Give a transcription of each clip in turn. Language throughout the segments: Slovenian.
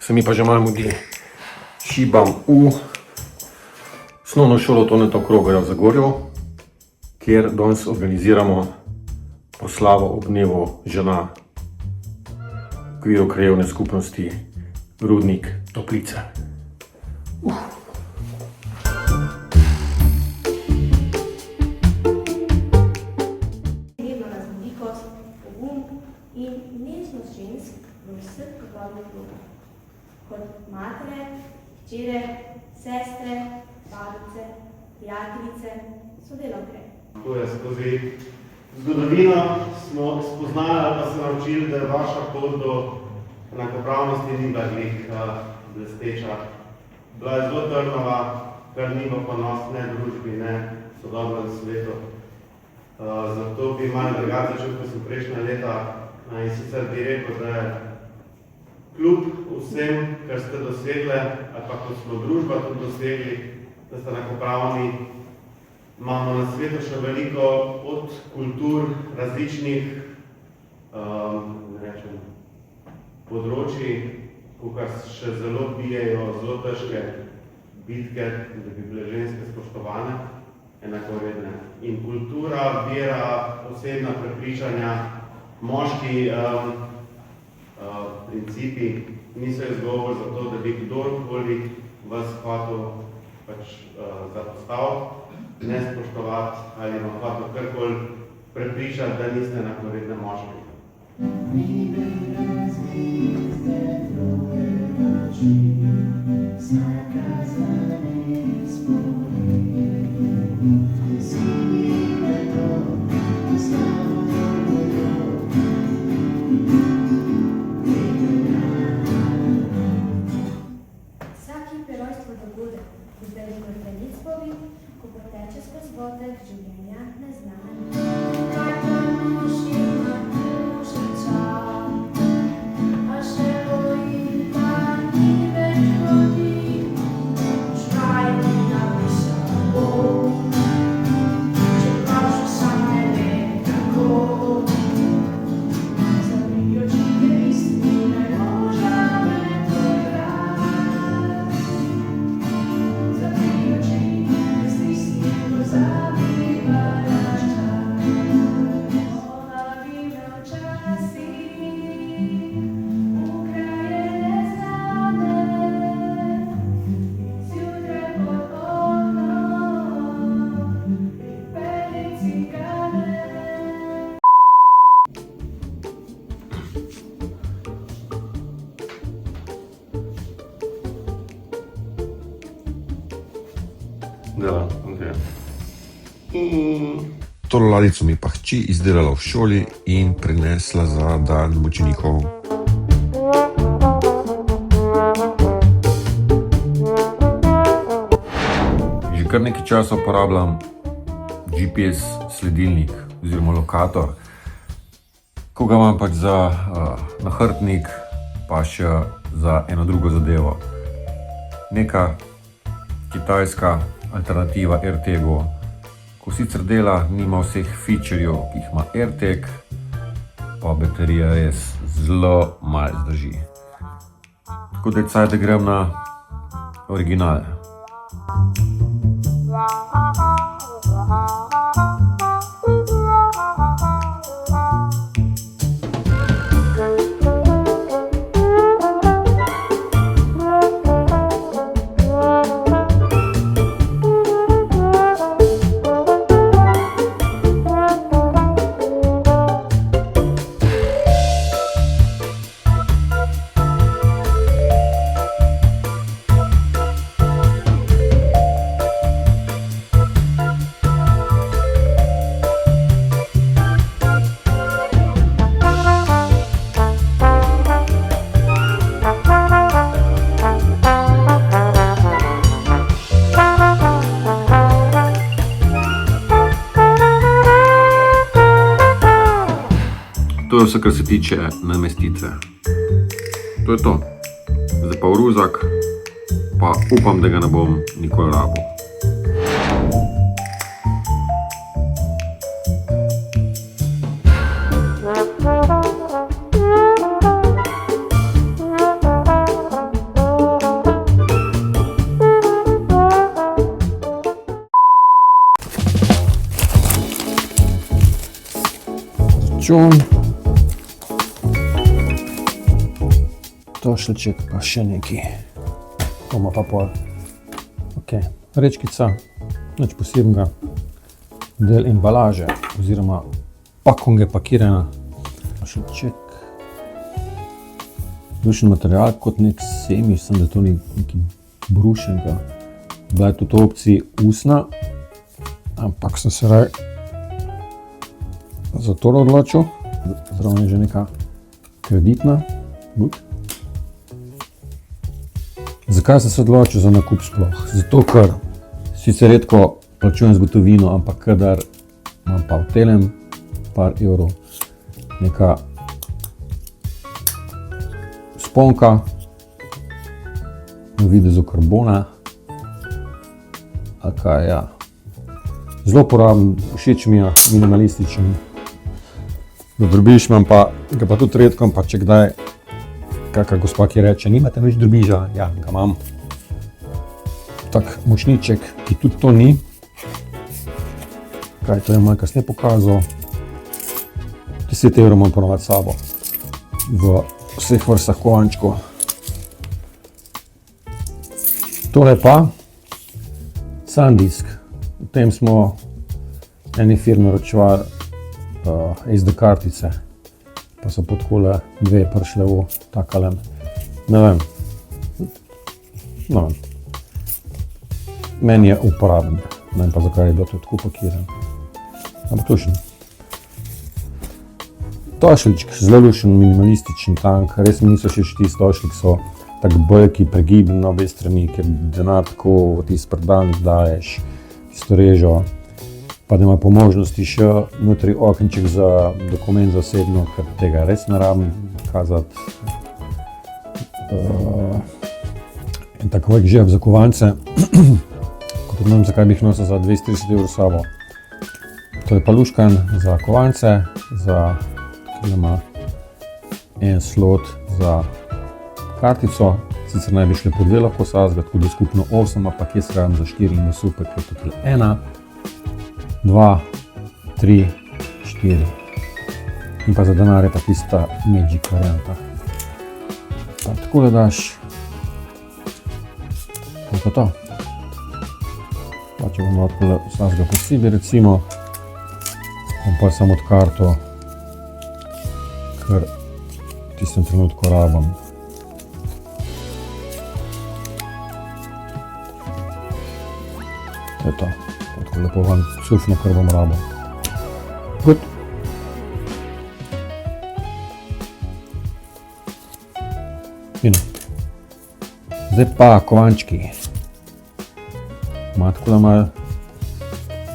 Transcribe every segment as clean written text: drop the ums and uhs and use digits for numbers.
Se mi pa že malo mudi. Šibam v osnovno šolo Toneta Okrogarja v Zagorju, kjer danes organiziramo proslavo ob dnevu žena v okviru krajevne skupnosti Rudnik Toplice. Potrebno raznolikost, pogum in nežnost žensk v vseh podobnih vlogah, kot matere, hčere, sestre, babice, prijateljice, sodelavke. To je skozi zgodovino smo spoznali ali pa se naučili, da je vaša pot do enakopravnosti ni bila glih blesteča. Bila je zelo trnova, kar ni v ponos ne družbi, ne sodobnem svetu. Zato bi malo drugače začel, ko sem prejšnja leta in sicer bi rekel, da je kljub vsem, kar ste dosegle, ali pa ko smo družba tudi dosegli, da ste enakopravni, imamo na svetu še veliko od kultur različnih področji, kar še zelo bijejo zelo težke bitke, da bi bile ženske spoštovane, enakovredne. In kultura, vera, osebna prepričanja, moški principi niso izgovor za to, da bi kdorkoli vas hotel zapostaviti, ne spoštovati ali vam hotel karkoli prepričati, da niste enakovredne moški. Vsaki rojstvo dogodek, ko zdaj vrtenic povi, ko poteče skozi vodek življenja neznane. Kaj pa noši ima dušica, a še boji pa ni več vodi. Škaj mi napiša Bog, čeprav še sam ne ve kako. Zabijo čige istine, moža me tvoj glas. Zabijo čige, stisni pozabiva naš čas. Ona bi me včasih v kraje neznane, zjutraj pod oknom pripelji cigane. Dela, Andreja. To ladico mi pa hči izdelala v šoli in prinesla za dan mučenikov. Že kar nekaj časa uporabljam GPS sledilnik oziroma lokator, ko ga imam pač za nahrbtnik, pa še za eno drugo zadevo. Neka kitajska alternativa AirTagu, ko sicer dela, nima vseh featurejev, ki jih ima AirTag, pa baterija res zelo malo zdrži. Tako da je cajt, da grem na original. To je vse, kar se tiče namestitve. To je to. Zdaj pa v ruzak, pa upam, da ga ne bom nikoli rabil. račun. Tošljček pa še nekaj. Bomo pa pol. Ok, vrečkica, nič posebnega. Del embalaže oziroma pakonge pakirana. Tošljček. Brušen material kot nek semi, sem da to nekaj brušenega. Bila je tudi v opciji usna, ampak sem se raj za to odločil. Zraven je že neka kreditna. Good. Zakaj sem se odločil za nakup sploh? Zato, ker sicer redko plačujem z gotovino, ampak kadar imam pa v telem par evrov, neka sponka v videzu karbona, ali kaj, ja. Zelo uporaben, všeč mi je, minimalističen. Za drobiž imam pa, ga pa tudi redko, pa če kdaj kakšna gospa, ki reče, nimate več drobiža, ja, ga imam. Tak močniček, ki tudi to ni. Kaj, to je malo kasneje pokazal. 10 evrov imam ponovati sabo v vseh vrstah kovančkov. Tole pa SanDisk. V tem smo eni firmi naročevali SD kartice, pa so pod takole dve prišle v takalem. Ne vem. Meni je uporaben, ne vem pa zakaj je bilo to tako pakiran. Ampak lušen. Tošljček, zelo lušen, minimalističen tank, res mi niso všeč ti tošljki, so tako bolki, pregibni na obe strani, ker denar tako v tisti predalnik daješ, tisto režo, pa da ima po možnosti še notri okenček za dokument zasebno, ker tega res ne rabim kazati. In tako velik žep za kovance, kot ne vem, zakaj bi jih nosil za 230 evrov sabo. To je pa luškan za kovance, za ima en slot za kartico, sicer naj bi šle po dve lahko sazga, tako da skupno 8, ampak jaz rabim za 4 in super, ker tukaj 1, 2, 3, 4. In pa za denar je pa tista magic varianta. Pa takole daš, to je pa to. Pa če bomo odkole sazga posebej recimo, bom pa samo od karto, ker v tistem trenutku rabim. To je to. Tako lepo vam cufno, kar bom rabil. Good. Fino. Zdaj pa kovančki. Ima tako da malo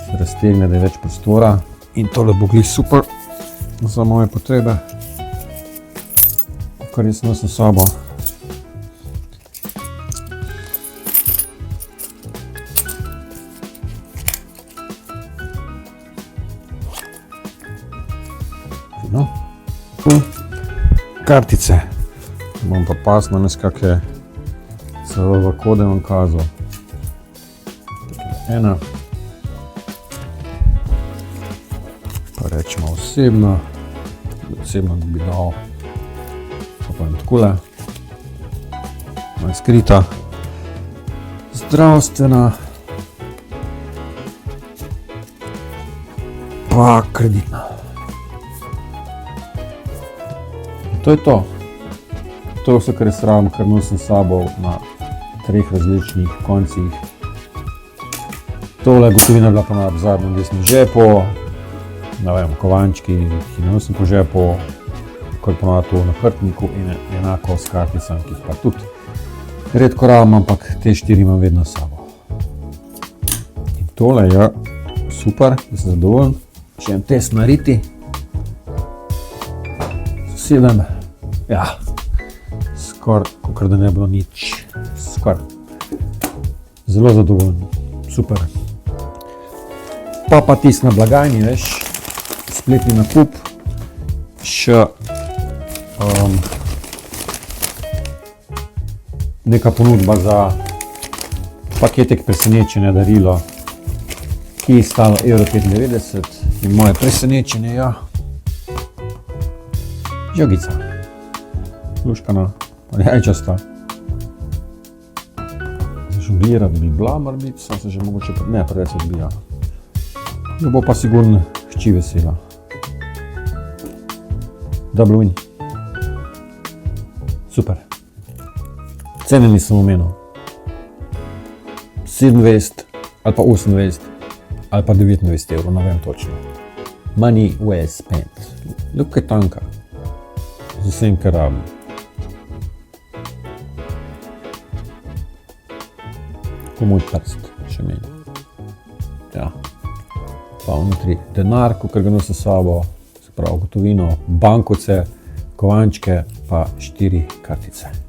se raztegne, da je več prostora. In tole bo glih super za moje potrebe. Kar jaz nosim s sabo. Fino. Kartice. Bom pa pasno neskake CVV kode vam kazal. Ena. Pa rečemo osebno. Osebno bi dal. Pa je takole, malo skrita, zdravstvena, pa kreditna. In to je to. To je vse, kar jaz rabim, kar nosim s sabo na 3 različnih koncih. Tole gotovina je bila pa na zadnjem desnem žepu, ne vem, kovančki, ki ne nosim po žepu, kot ponovadi to na hrbtniku in enako s karticami, ki jih pa tudi redko rabim, ampak te 4 imam vedno s sabo. In tole je super, da sem zadovoljen. Še en test narediti. Sedem, ja, skoraj, kakor da ne bilo nič, skoraj. Zelo zadovoljen, super. Pa tist na blagajni, veš, spletni nakup, še neka ponudba za paketek presenečenja darilo, ki je stalo 1,95 € in moje presenečenje, ja, Žogica. Luškana, jajčasta. Zažonglira, da bi bila morbiti, sam se že mogoče, ne, preveč se odbija. Jo bo pa sigurno hči vesela. Double win. Super. Cene nisem omenil. 27 ali pa 28 ali pa 29 evrov, ne vem točno. Money well spent. Ljubka je tanka. Z vsem, kar rabim. Ko moj prst še meni. Ja. Pa vnutri denar, ko ga nosim s sabo, se pravi gotovino, bankovce, kovančke pa 4 kartice.